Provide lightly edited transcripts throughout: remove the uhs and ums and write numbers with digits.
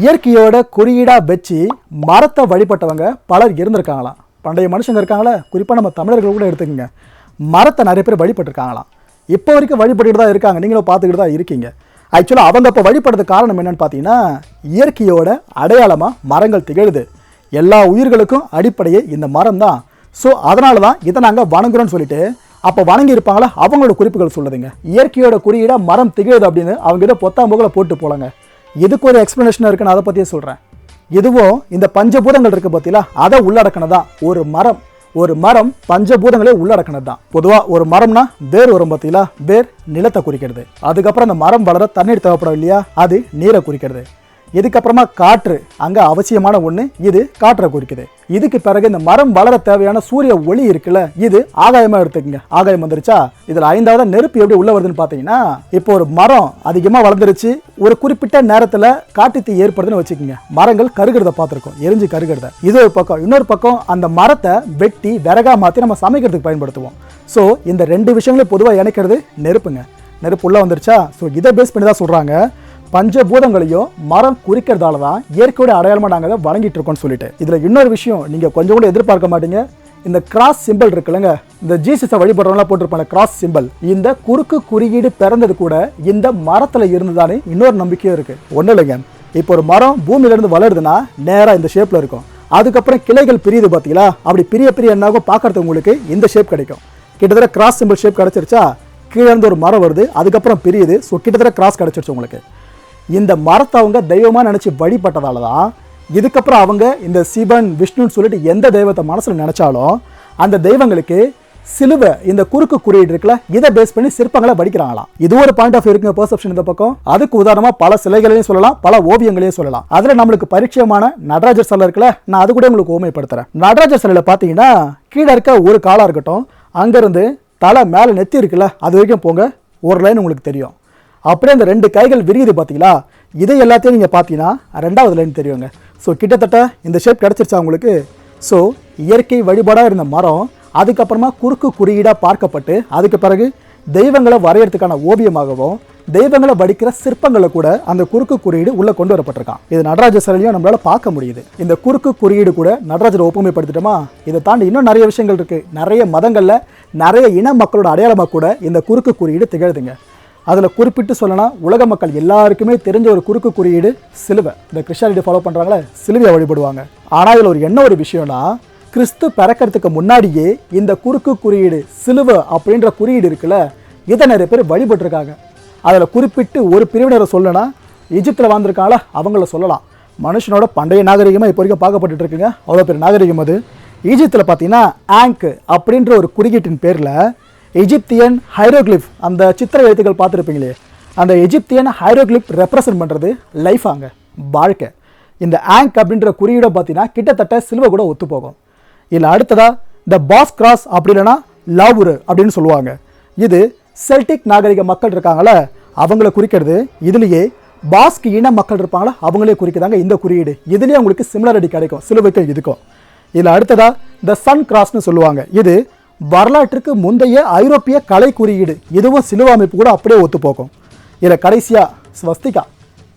இயற்கையோட குறியீடாக வச்சு மரத்தை வழிபட்டவங்க பலர் இருந்திருக்காங்களாம். பண்டைய மனுஷங்க இருக்காங்களா, குறிப்பாக நம்ம தமிழர்கள் கூட எடுத்துக்கோங்க, மரத்தை நிறைய பேர் வழிபட்டுருக்காங்களாம். இப்போ வரைக்கும் வழிபட்டுட்டு தான் இருக்காங்க, நீங்களும் பார்த்துக்கிட்டு தான் இருக்கீங்க. ஆக்சுவலாக அவங்க இப்போ வழிபடுறதுக்கு காரணம் என்னென்னு பார்த்தீங்கன்னா, இயற்கையோட அடையாளமாக மரங்கள் திகழுது. எல்லா உயிர்களுக்கும் அடிப்படையே இந்த மரம் தான். ஸோ அதனால தான் இதை நாங்கள் வணங்குறோன்னு சொல்லிட்டு அப்போ வணங்கி இருப்பாங்களா அவங்களோட குறிப்புகள் சொல்லுதுங்க. இயற்கையோட குறியீடாக மரம் திகழுது அப்படின்னு அவங்க இதை பொத்தாம்புகளை போட்டு போலங்க. இதுக்கு ஒரு எக்ஸ்பிளனேஷன் இருக்குன்னு அதை பற்றியே சொல்கிறேன். இதுவும் இந்த பஞ்சபூதங்கள் இருக்குது பார்த்தீங்களா, அதை உள்ளடக்கினதான் ஒரு மரம் பஞ்சபூதங்களே உள்ளடக்கினது தான். பொதுவாக ஒரு மரம்னா வேர் வரும் பார்த்தீங்களா, வேர் நிலத்தை குறிக்கிறது. அதுக்கப்புறம் அந்த மரம் வளர தண்ணீர் தேவைப்படும் இல்லையா, அது நீரை குறிக்கிறது. இதுக்கப்புறமா காற்று, அங்கே அவசியமான ஒன்று, இது காற்றை குறிக்குது. இதுக்கு பிறகு இந்த மரம் வளர தேவையான சூரிய ஒளி இருக்குல்ல, இது ஆகாயமாக எடுத்துக்கங்க. ஆகாயம் வந்துருச்சா, இதில் 5வது நெருப்பு எப்படி உள்ள வருதுன்னு பார்த்தீங்கன்னா, இப்போ ஒரு மரம் அதிகமாக வளர்ந்துருச்சு, ஒரு குறிப்பிட்ட நேரத்தில் காட்டு தீ ஏற்படுதுன்னு வச்சுக்கோங்க, மரங்கள் கருகிறத பார்த்துருக்கோம், எரிஞ்சு கருகிறத. இது ஒரு பக்கம். இன்னொரு பக்கம் அந்த மரத்தை வெட்டி விறகா மாற்றி நம்ம சமைக்கிறதுக்கு பயன்படுத்துவோம். ஸோ இந்த 2 விஷயங்களையும் பொதுவாக இணைக்கிறது நெருப்புங்க. நெருப்பு உள்ள வந்துருச்சா, ஸோ இதை பேஸ் பண்ணி தான் சொல்கிறாங்க பஞ்சபூதங்களையும் மரம் குறிக்கிறதால தான் இயற்கையோட அடையாளமாக நாங்கள் அதை வணங்கிட்டு இருக்கோம்னு சொல்லிட்டு. இதில் இன்னொரு விஷயம் நீங்கள் கொஞ்சம் கூட எதிர்பார்க்க மாட்டீங்க. இந்த கிராஸ் சிம்பிள் இருக்குல்லங்க, இந்த ஜீசஸை வழிபடுறவங்களாம் போட்டிருப்பாங்க கிராஸ் சிம்பிள், இந்த குறுக்கு குறியீடு பிறந்தது கூட இந்த மரத்தில் இருந்துதானே இன்னொரு நம்பிக்கையும் இருக்குது. ஒன்றும் இல்லைங்க, இப்போ ஒரு மரம் பூமியிலேருந்து வளருதுன்னா நேராக இந்த ஷேப்பில் இருக்கும். அதுக்கப்புறம் கிளைகள் பிரியுது பார்த்தீங்களா, அப்படி பிரிய என்னாகும் பார்க்கறதுக்கு உங்களுக்கு இந்த ஷேப் கிடைக்கும். கிட்டத்தட்ட கிராஸ் சிம்பிள் ஷேப் கிடச்சிருச்சா, கீழே இருந்து ஒரு மரம் வருது, அதுக்கப்புறம் பிரியுது. ஸோ கிட்டத்தட்ட கிராஸ் கிடச்சிருச்சு உங்களுக்கு. இந்த மரத்தை அவங்க தெய்வமாக நினச்சி வழிபட்டதால தான் இதுக்கப்புறம் அவங்க இந்த சிவன் விஷ்ணுன்னு சொல்லிட்டு எந்த தெய்வத்தை மனசில் நினச்சாலும் அந்த தெய்வங்களுக்கு சிலுவை, இந்த குறுக்கு குறியீடு இருக்குல்ல, இதை பேஸ் பண்ணி சிற்பங்களை வடிக்கிறாங்களாம். இது ஒரு பாயிண்ட் ஆஃப் இருக்குங்க, பெர்செப்ஷன் இந்த பக்கம். அதுக்கு உதாரணமாக பல சிலைகளையும் சொல்லலாம், பல ஓவியங்களையும் சொல்லலாம். அதில் நம்மளுக்கு பரிச்சயமான நடராஜர் சிலை இருக்குல்ல, நான் அது கூட உங்களுக்கு ஓமைப்படுத்துறேன். நடராஜர் சிலையில் பார்த்தீங்கன்னா கீழே இருக்க ஒரு காலாக இருக்கட்டும், அங்கேருந்து தலை மேலே நெத்தி இருக்குல்ல, அது வரைக்கும் போங்க, ஒரு லைன் உங்களுக்கு தெரியும். அப்படியே அந்த 2 கைகள் விரியுது பார்த்தீங்களா, இதை எல்லாத்தையும் நீங்கள் பார்த்தீங்கன்னா 2வது லைன் தெரியுங்க. ஸோ கிட்டத்தட்ட இந்த ஷேப் கிடச்சிருச்சா உங்களுக்கு. ஸோ இயற்கை வழிபாடாக இருந்த மரம் அதுக்கப்புறமா குறுக்கு குறியீடாக பார்க்கப்பட்டு அதுக்கு பிறகு தெய்வங்களை வரையறதுக்கான ஓவியமாகவும் தெய்வங்களை வடிக்கிற சிற்பங்களை கூட அந்த குறுக்கு குறியீடு உள்ளே கொண்டு வரப்பட்டிருக்கான். இது நடராஜர் சிலையும் நம்மளால் பார்க்க முடியுது. இந்த குறுக்கு குறியீடு கூட நடராஜரை ஒப்புமைப்படுத்திட்டோமா, இதை தாண்டி இன்னும் நிறைய விஷயங்கள் இருக்குது. நிறைய மதங்களில் நிறைய இன மக்களோட அடையாளமாக கூட இந்த குறுக்கு குறியீடு திகழுதுங்க. அதில் குறிப்பிட்டு சொல்லனா, உலக மக்கள் எல்லாருக்குமே தெரிஞ்ச ஒரு குறுக்கு குறியீடு சிலுவை. இந்த கிறிஸ்டியானிட்டி ஃபாலோ பண்ணுறாங்களே, சிலுவையை வழிபடுவாங்க. ஆனால் இதில் என்ன ஒரு விஷயம்னா, கிறிஸ்து பிறக்கிறதுக்கு முன்னாடியே இந்த குறுக்கு குறியீடு சிலுவை அப்படின்ற குறியீடு இருக்குல்ல, இதை நிறைய பேர் வழிபட்டுருக்காங்க. அதில் குறிப்பிட்டு ஒரு பிரிவினரை சொல்லனா, எஜிப்தில் வாழ்ந்துருக்காங்களா அவங்கள சொல்லலாம். மனுஷனோட பண்டைய நாகரிகமாக இப்போ வரைக்கும் பார்க்கப்பட்டு இருக்குங்க, அவ்வளோ பெரிய நாகரிகம் அது. ஈஜிப்தில் பார்த்தீங்கன்னா ஆங்க் அப்படின்ற ஒரு குறியீட்டின் பேரில் எஜிப்தியன் ஹைரோக்ளிஃப், அந்த சித்திர எழுத்துக்கள் பார்த்துருப்பீங்களே, அந்த எஜிப்தியன் ஹைரோக்ளிஃப் ரெப்ரசன்ட் பண்ணுறது லைஃபாங்க, வாழ்க்கை. இந்த ஆங்க் அப்படின்ற குறியீடை பார்த்தீங்கன்னா கிட்டத்தட்ட சிலுவை கூட ஒத்து போகும். இல்லை அடுத்ததாக இந்த பாஸ் கிராஸ் அப்படி இல்லைன்னா லாவுரு அப்படின்னு சொல்லுவாங்க. இது செல்டிக் நாகரிக மக்கள் இருக்காங்களே அவங்கள குறிக்கிறது. இதுலேயே பாஸ்க் இன மக்கள் இருப்பாங்களா அவங்களே குறிக்கிறாங்க இந்த குறியீடு. இதுலேயே அவங்களுக்கு சிமிலாரிட்டி கிடைக்கும் சிலுவைக்கும் இதுக்கும். இதில் அடுத்ததாக இந்த சன் கிராஸ்னு சொல்லுவாங்க. இது வரலாற்றுக்கு முந்தைய ஐரோப்பிய கலை குறியீடு. இதுவும் சிலுவை அமைப்பு கூட அப்படியே ஒத்து போகும். இதில் கடைசியாக ஸ்வஸ்திகா,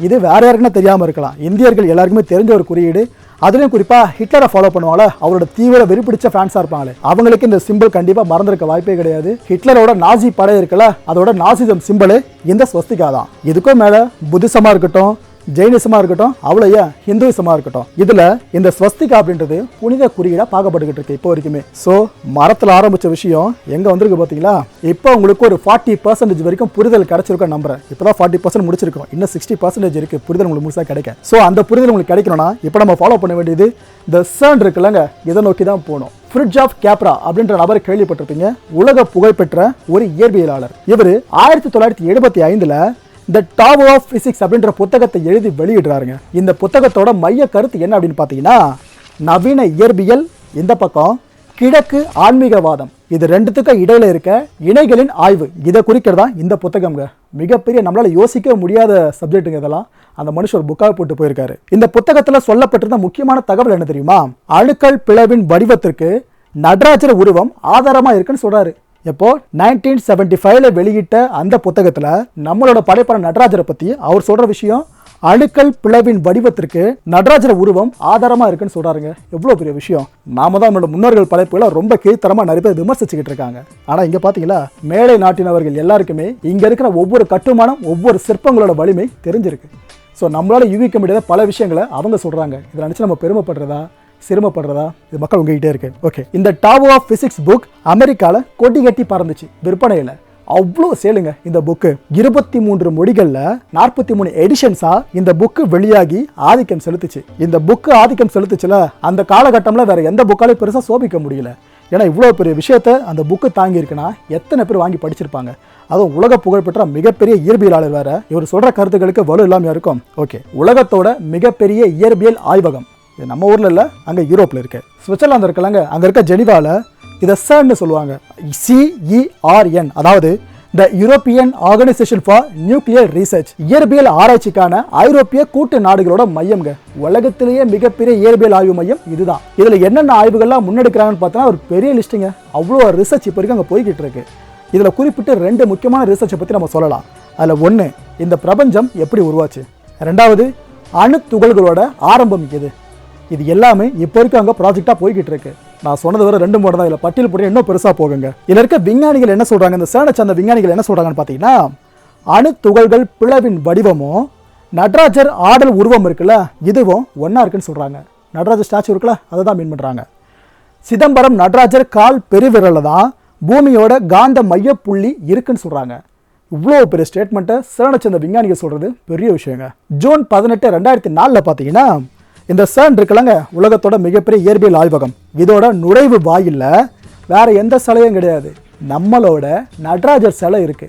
இது வேறு யாருக்குன்னா தெரியாமல் இருக்கலாம், இந்தியர்கள் எல்லாருக்குமே தெரிஞ்ச ஒரு குறியீடு. அதுலேயும் குறிப்பாக ஹிட்லரை ஃபாலோ பண்ணுவாங்களே, அவரோட தீவிர வெறிப்பிடிச்ச ஃபேன்ஸாக இருப்பாங்களே, அவங்களுக்கு இந்த சிம்பிள் கண்டிப்பாக மறந்துருக்க வாய்ப்பே கிடையாது. ஹிட்லரோட நாசி படை இருக்குல்ல, அதோட நாசிசம் சிம்பிள் இந்த ஸ்வஸ்திகா தான். இதுக்கும் மேலே புத்திசமாக இருக்கட்டும், ஜெயினிசமாக இருக்கட்டும், அவ்வளோ ஏன் ஹிந்துவிசமாக இருக்கட்டும், இதில் இந்த ஸ்வஸ்திகா அப்படின்றது புனித குறியீடாக பார்க்கப்பட்டுக்கிட்டு இருக்கு இப்போ வரைக்குமே. ஸோ மரத்தில் ஆரம்பித்த விஷயம் எங்கே வந்திருக்கு பார்த்தீங்களா. இப்போ உங்களுக்கு ஒரு 40% வரைக்கும் புரிதல் கிடைச்சிருக்கோம் நம்புறேன். இப்போ தான் 40% முடிச்சிருக்கோம், இன்னும் 60% இருக்குது புரிதல் உங்களுக்கு முழுசாக கிடைக்கும். ஸோ அந்த புரிதல் உங்களுக்கு கிடைக்கணும்னா இப்போ நம்ம ஃபாலோ பண்ண வேண்டியது இந்த சன் இருக்குல்லங்க, இதை நோக்கி தான் போகணும். ஃப்ரிட்ஜ் ஆஃப் கேப்ரா அப்படின்ற நபரை கேள்விப்பட்டிருப்பீங்க, உலக புகழ்பெற்ற ஒரு இயற்பியலாளர். இவர் 1975 இந்த டாவோ ஆஃப் பிசிக்ஸ் அப்படின்ற புத்தகத்தை எழுதி வெளியிடுறாருங்க. இந்த புத்தகத்தோட மைய கருத்து என்ன அப்படின்னு பார்த்தீங்கன்னா, நவீன இயற்பியல் இந்த பக்கம், கிழக்கு ஆன்மீகவாதம், இது 2த்துக்கும் இடையில இருக்க இணைகளின் ஆய்வு, இதை குறிக்கிறதா இந்த புத்தகம்ங்க. மிகப்பெரிய நம்மளால் யோசிக்க முடியாத சப்ஜெக்ட்டுங்க இதெல்லாம். அந்த மனுஷன் ஒரு புக்காக போட்டு போயிருக்காரு. இந்த புத்தகத்தில் சொல்லப்பட்டிருந்த முக்கியமான தகவல் என்ன தெரியுமா, அணுக்கள் பிளவின் வடிவத்திற்கு நடராஜர் உருவம் ஆதாரமாக இருக்குன்னு சொல்றாரு. எப்போ 1975 வெளியிட்ட அந்த புத்தகத்தில் நம்மளோட படைப்பான நடராஜரை பற்றி அவர் சொல்கிற விஷயம் அணுக்கள் பிளவின் வடிவத்திற்கு நடராஜர் உருவம் ஆதாரமா இருக்குன்னு சொல்றாருங்க. எவ்வளவு பெரிய விஷயம். நாம தான் நம்மளோட முன்னோர்கள் படைப்புகளை ரொம்ப கீழ்த்தரமா நிறைய பேர் விமர்சிச்சுக்கிட்டு இருக்காங்க. ஆனா இங்க பாத்தீங்களா, மேலை நாட்டினவர்கள் எல்லாருக்குமே இங்க இருக்கிற ஒவ்வொரு கட்டுமானம், ஒவ்வொரு சிற்பங்களோட வலிமை தெரிஞ்சிருக்கு. ஸோ நம்மளால யூகிக்க முடியாத பல விஷயங்களை அவங்க சொல்றாங்க. இதை நினைச்சு நம்ம பெருமைப்படுறதா சிரமப்படுறதா, இது மக்கள் உங்ககிட்டே இருக்கு. ஓகே, இந்த டாவோ ஆஃப் பிசிக்ஸ் புக் அமெரிக்கால கொடி கட்டி பறந்துச்சு விற்பனையில. அவ்வளோ சேலுங்க இந்த புக்கு. 23 மொழிகள்ல 43 எடிஷன்ஸா இந்த புக்கு வெளியாகி ஆதிக்கம் செலுத்துச்சு. இந்த புக்கு ஆதிக்கம் செலுத்துச்சுல, அந்த காலகட்டம்ல வேற எந்த புக்காலையும் பெருசா சோபிக்க முடியல. ஏன்னா இவ்வளோ பெரிய விஷயத்த அந்த புக்கு தாங்கி இருக்குன்னா எத்தனை பேர் வாங்கி படிச்சிருப்பாங்க. அதுவும் உலக புகழ்பெற்ற மிகப்பெரிய இயற்பியலாளர் வேற. இவர் சொல்ற கருத்துக்களுக்கு வலு இல்லாம இருக்கும். ஓகே, உலகத்தோட மிகப்பெரிய இயற்பியல் ஆய்வகம் இது நம்ம ஊர்ல இல்ல, அங்க யூரோப்ல இருக்கு. சுவிட்சர்லாந்து இருக்கலங்க, அங்க இருக்க ஜெனிவால இதை CERN சொல்லுவாங்க. CERN, அதாவது the European organisation for nuclear research, இயற்பியல் ஆராய்ச்சிக்கான ஐரோப்பிய கூட்டு நாடுகளோட மையம்ங்க. உலகத்திலேயே மிகப்பெரிய இயற்பியல் ஆய்வு மையம் இதுதான். இதுல என்னென்ன ஆய்வுகள்லாம் முன்னெடுக்கிறாங்கன்னு பார்த்தா ஒரு பெரிய லிஸ்ட்டுங்க. அவ்வளோ ரிசர்ச் இப்போ வரைக்கும் அங்கே போய்கிட்டு இருக்கு. இதுல குறிப்பிட்டு 2 முக்கியமான ரிசர்ச்சை பத்தி நம்ம சொல்லலாம். அதுல ஒன்று, இந்த பிரபஞ்சம் எப்படி உருவாச்சு. 2வது, அணு துகள்களோட ஆரம்பம் எது. இது எல்லாமே இப்போ வரைக்கும் அங்கே ப்ராஜெக்டாக போய்கிட்டு இருக்கு. நான் சொன்னது வர 2 மூணு தான். இதில் பட்டியல் போட்டு இன்னும் பெருசாக போகுங்க. இதில் இருக்க விஞ்ஞானிகள் என்ன சொல்கிறாங்க, இந்த CERN அந்த விஞ்ஞானிகள் என்ன சொல்கிறாங்கன்னு பார்த்தீங்கன்னா, அணு துகள்கள் பிளவின் வடிவமும் நடராஜர் ஆடல் உருவம் இருக்குல்ல, இதுவும் ஒன்றா இருக்குன்னு சொல்கிறாங்க. நடராஜர் ஸ்டாச்சு இருக்குல்ல, அதை தான் மீன் பண்ணுறாங்க. சிதம்பரம் நடராஜர் கால் பெருவிரலில் தான் பூமியோட காந்த மையப்புள்ளி இருக்குன்னு சொல்கிறாங்க. இவ்வளோ பெரிய ஸ்டேட்மெண்ட்டை CERN அந்த விஞ்ஞானிகள் சொல்கிறது பெரிய விஷயங்க. ஜூன் 18, 2004 பார்த்தீங்கன்னா, இந்த CERN இருக்குல்லங்க, உலகத்தோட மிகப்பெரிய இயற்பியல் ஆய்வகம், இதோட நுழைவு வாயில்ல வேற எந்த சிலையும் கிடையாது, நம்மளோட நடராஜர் சிலை இருக்கு.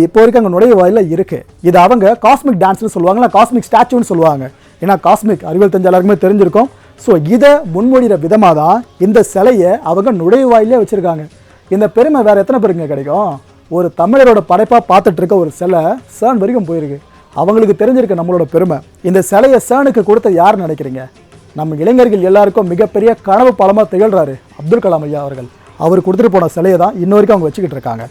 இப்போ வரைக்கும் அங்கே நுழைவு வாயில இருக்கு. இது அவங்க காஸ்மிக் டான்ஸ்னு சொல்லுவாங்களா, காஸ்மிக் ஸ்டாச்சுன்னு சொல்லுவாங்க. ஏன்னா காஸ்மிக் அறிவியல் தெரிஞ்ச எல்லாருக்குமே தெரிஞ்சிருக்கும். ஸோ இதை முன்மொழிகிற விதமாக தான் இந்த சிலையை அவங்க நுழைவு வாயிலே வச்சிருக்காங்க. இந்த பெருமை வேற எத்தனை பேருங்க கிடைக்கும். ஒரு தமிழரோட படைப்பாக பார்த்துட்டு இருக்க ஒரு சிலை CERN வரைக்கும் போயிருக்கு. அவங்களுக்கு தெரிஞ்சிருக்கு நம்மளோட பெருமை. இந்த சிலையை CERNக்கு கொடுத்த யாருன்னு நினைக்கிறீங்க? நம்ம இளைஞர்கள் எல்லாருக்கும் மிகப்பெரிய கனவு பலமாக திகழ்றாரு அப்துல் கலாம் ஐயா அவர்கள். அவர் கொடுத்துட்டு போன சிலையை தான் இன்ன வரைக்கும் அவங்க வச்சுக்கிட்டு இருக்காங்க.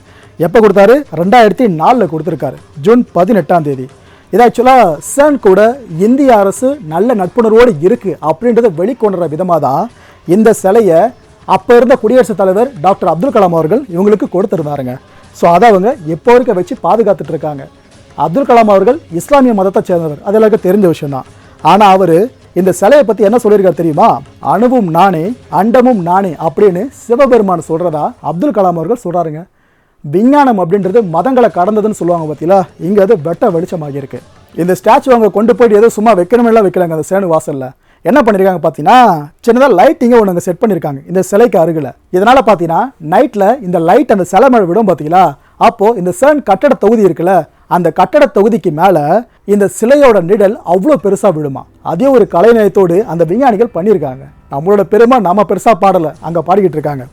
எப்போ கொடுத்தாரு? 2004 கொடுத்துருக்காரு, ஜூன் 18. இது ஆக்சுவலாக CERN கூட இந்திய அரசு நல்ல நட்புணர்வோடு இருக்கு அப்படின்றத வெளிக்கொண்டுற விதமாக தான் இந்த சிலையை அப்போ இருந்த குடியரசுத் தலைவர் டாக்டர் அப்துல் கலாம் அவர்கள் இவங்களுக்கு கொடுத்துருந்தாருங்க. ஸோ அதை அவங்க எப்போ வரைக்கும் வச்சு பாதுகாத்துட்டு இருக்காங்க. அப்துல் கலாம் அவர்கள் இஸ்லாமிய மதத்தை சேர்ந்தவர், அது எல்லாருக்கும் தெரிஞ்ச விஷயம் தான். ஆனால் அவர் இந்த சிலையை பற்றி என்ன சொல்லியிருக்காரு தெரியுமா? அணுவும் நானே அண்டமும் நானே அப்படின்னு சிவபெருமான் சொல்கிறதா அப்துல் கலாம் அவர்கள் சொல்கிறாருங்க. விஞ்ஞானம் அப்படின்றது மதங்களை கடந்ததுன்னு சொல்லுவாங்க பார்த்தீங்களா, இங்கே அது வெட்ட வெளிச்சமாக இருக்குது. இந்த ஸ்டாச்சு அவங்க கொண்டு போயிட்டு ஏதோ சும்மா வைக்கணுமெல்லாம் வைக்கலாங்க. அந்த CERN வாசலில் என்ன பண்ணியிருக்காங்க பார்த்தீங்கன்னா, சின்னதாக லைட்டிங்கை ஒன்று அங்கே செட் பண்ணியிருக்காங்க இந்த சிலைக்கு அருகில். இதனால் பார்த்தீங்கன்னா நைட்டில் இந்த லைட் அந்த சிலை மேலே விடும் பார்த்தீங்களா, அப்போது இந்த CERN கட்டட தொகுதி இருக்குல்ல, அந்த கட்டட தொகுதிக்கு மேலே இந்த சிலையோட நிழல் அவ்வளோ பெருசாக விடுமா. அதே ஒரு கலைநயத்தோடு அந்த விஞ்ஞானிகள் பண்ணியிருக்காங்க. நம்மளோட பெருமை நாம பெருசாக பாடலை, அங்கே பாடிக்கிட்டு இருக்காங்க.